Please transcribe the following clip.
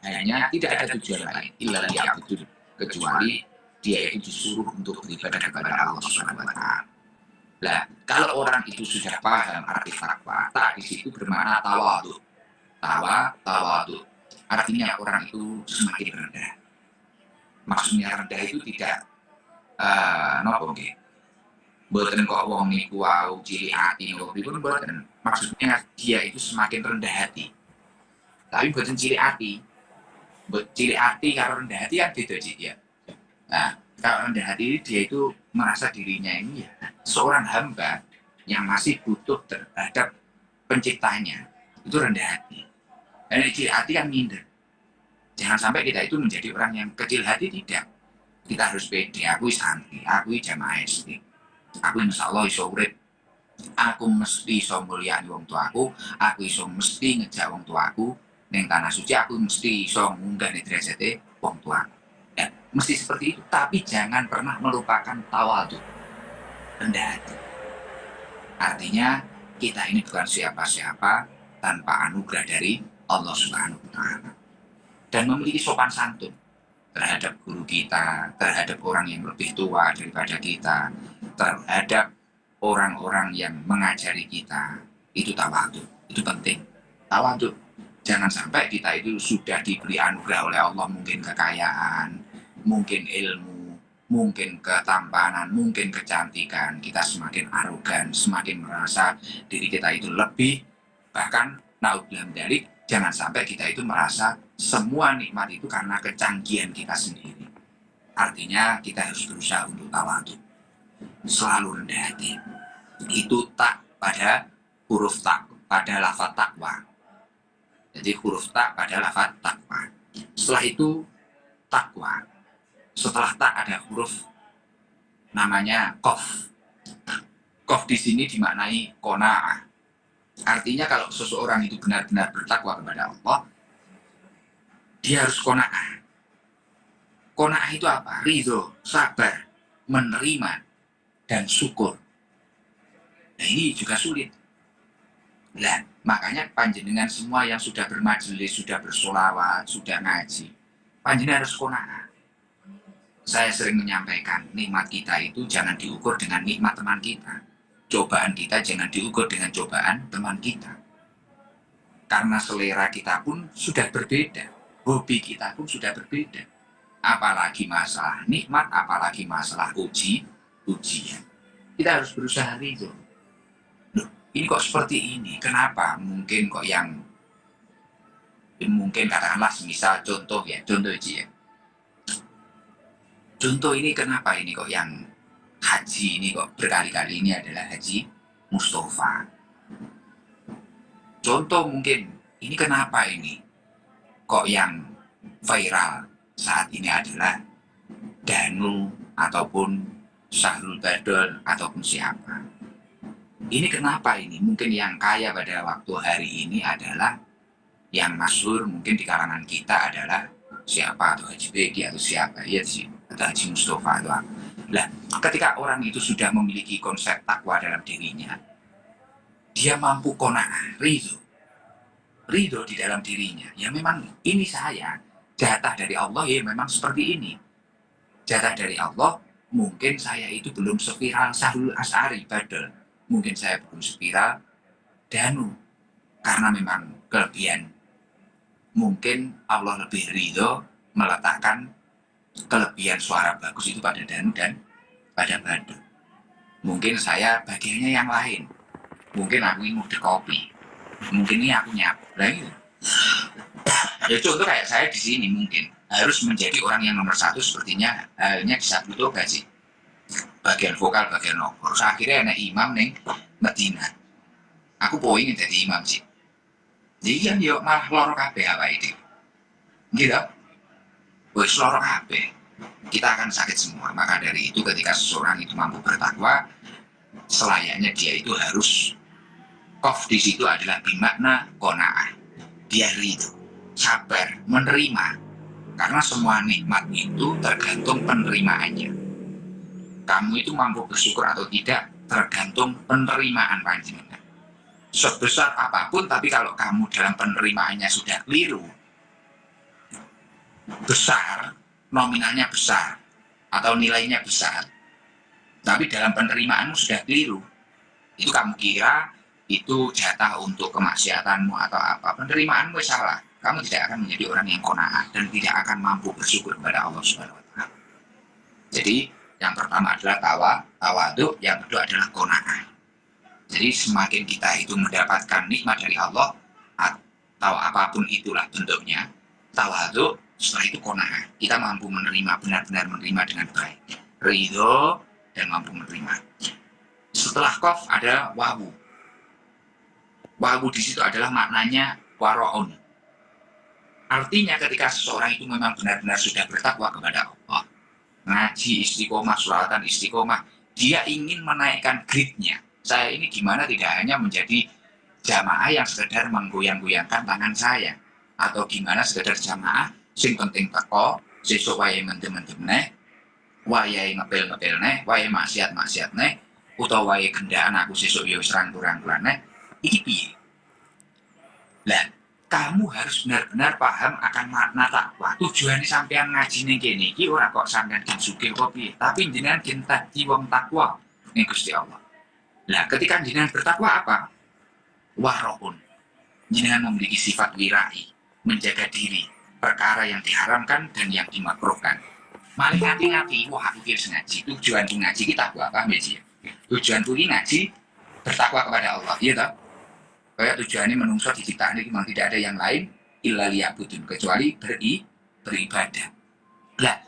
Hanya tidak ada tujuan lain illa liya'budun, kecuali dia itu disuruh untuk beribadah kepada Allah Subhanahu wa taala. Nah, kalau orang itu sudah paham arti takwa, tak di situ bermakna tawadhu. Tawadhu. Artinya orang itu semakin rendah. Maksudnya rendah itu tidak nopo nggih. Mboten kok wong niku wau cilik ati niku pripun mboten. Maksudnya dia itu semakin rendah hati. Tapi mboten cilik ati. Cilik hati karo rendah hati kan beda ya. Nah, kalau rendah hati dia itu merasa dirinya ini ya seorang hamba yang masih butuh terhadap penciptanya, itu rendah hati. Dan cilik hati kan minder. Jangan sampai kita itu menjadi orang yang kecil hati, tidak. Kita harus pede, aku santri, aku jamaah SD. Aku insya Allah iso urip. Aku mesti iso mulyani wong tuaku, aku iso mesti ngejak wong tuaku ning tanah suci, aku mesti iso munggah derajate wong tuaku. Ya, mesti seperti itu, tapi jangan pernah melupakan tawadhu, rendah hati. Artinya kita ini bukan siapa-siapa tanpa anugerah dari Allah Subhanahu wa taala. Dan memiliki sopan santun terhadap guru kita, terhadap orang yang lebih tua daripada kita, terhadap orang-orang yang mengajari kita. Itu tawadhu, itu penting. Tawadhu. Jangan sampai kita itu sudah diberi anugerah oleh Allah, mungkin kekayaan, mungkin ilmu, mungkin ketampanan, mungkin kecantikan, kita semakin arogan, semakin merasa diri kita itu lebih, bahkan naudzubillah dari, jangan sampai kita itu merasa semua nikmat itu karena kecanggihan kita sendiri. Artinya kita harus berusaha untuk tawadhu, selalu rendah hati. Itu tak pada huruf tak, pada lafaz takwa. Jadi huruf tak pada lafaz takwa. Setelah itu takwa. Setelah tak ada huruf namanya qaf. Qaf di sini dimaknai qanaah. Artinya kalau seseorang itu benar-benar bertakwa kepada Allah, dia harus qanaah. Qanaah itu apa? Ridho, sabar, menerima, dan syukur. Nah, ini juga sulit. Nah, makanya panjenengan semua yang sudah bermajelis, sudah bersolawat, sudah ngaji, panjenengan harus qanaah. Saya sering menyampaikan, nikmat kita itu jangan diukur dengan nikmat teman kita. Cobaan kita jangan diukur dengan cobaan teman kita. Karena selera kita pun sudah berbeda. Hobi kita pun sudah berbeda. Apalagi masalah nikmat, apalagi masalah ujian. Kita harus berusaha ridho. Loh, ini kok seperti ini? Kenapa? Mungkin kok yang mungkin katakanlah misal contoh ya, contoh aja ya. Contoh ini kenapa ini kok yang haji ini kok berkali-kali ini adalah Haji Mustafa. Contoh mungkin ini kenapa ini kok yang viral saat ini adalah Danu ataupun Syahrul Badol ataupun siapa. Ini kenapa ini? Mungkin yang kaya pada waktu hari ini adalah yang masyhur mungkin di kalangan kita adalah siapa, atau Haji Beki atau siapa ya sih, atau Haji Mustafa atau apa. Nah, ketika orang itu sudah memiliki konsep takwa dalam dirinya, dia mampu qanaah, ridho di dalam dirinya. Ya memang ini saya, jatah dari Allah ya memang seperti ini. Jatah dari Allah, mungkin saya itu belum seviral Syahrul Asy'ari Badal. Mungkin saya belum seviral Danu. Karena memang kelebihan. Mungkin Allah lebih ridho meletakkan kelebihan suara bagus itu pada Danu dan pada Badal. Mungkin saya bagiannya yang lain. Mungkin aku ini udah kopi. Mungkin ini aku nyapu. Nah gitu. Ya contoh kayak saya di sini mungkin harus menjadi orang yang nomor satu, sepertinya halnya bisa butuh gaji. Bagian vokal, bagian nomor. Terus akhirnya ada imam neng Medina. Aku poin jadi imam sih. Jadi kan yuk malah loro kabeh apa itu. Gitu. Wes loro kabeh. Kita akan sakit semua. Maka dari itu ketika seseorang itu mampu bertakwa, selayaknya dia itu harus qaf di situ adalah bimakna qanaah. Dia ridho, sabar, menerima. Karena semua nikmat itu tergantung penerimaannya. Kamu itu mampu bersyukur atau tidak tergantung penerimaan panjenengan. Sebesar apapun, tapi kalau kamu dalam penerimaannya sudah keliru, besar, nominalnya besar, atau nilainya besar, tapi dalam penerimaanmu sudah keliru. Itu kamu kira itu jatah untuk kemaksiatanmu atau apa. Penerimaanmu salah. Kamu tidak akan menjadi orang yang qanaah dan tidak akan mampu bersyukur kepada Allah Subhanahu wa taala. Jadi, yang pertama adalah tawadhu, yang kedua adalah qanaah. Jadi semakin kita itu mendapatkan nikmat dari Allah atau apapun itulah bentuknya, tawadhu, setelah itu qanaah. Kita mampu menerima, benar-benar menerima dengan baik. Ridho dan mampu menerima. Setelah qaf ada wawu. Wawu di situ adalah maknanya waraun. Artinya ketika seseorang itu memang benar-benar sudah bertakwa kepada Allah, ngaji istiqomah, suratan istiqomah, dia ingin menaikkan grade-nya. Saya ini gimana tidak hanya menjadi jamaah yang sekedar menggoyang-goyangkan tangan saya, atau gimana sekedar jamaah sing penting teko, sesuk wae mendem-mendem neh, wae ngepel-ngepel neh, wae maksiat-maksiat neh, utawa wae gendaan aku sesuk yo serang-kurang neh. Iki piye? Lah, kamu harus benar-benar paham akan makna takwa. Tujuan sampean ngaji ning kene iki ora kok sampean den sugih kok piye, tapi jenengan den dadi wong takwa ning Gusti Allah. Nah, ketika jenengan bertakwa apa? Waraun. Jenengan memiliki sifat wirai, menjaga diri, perkara yang diharamkan dan yang dimakruhkan. Maling ngati-ngati, wah aku kira ngaji. Tujuan ngaji kita apa media? Tujuan ngaji bertakwa kepada Allah, iya tak? Kayak tujuannya menungso diciptakan ini memang tidak ada yang lain illa liya'budun, kecuali beribadah. Lah,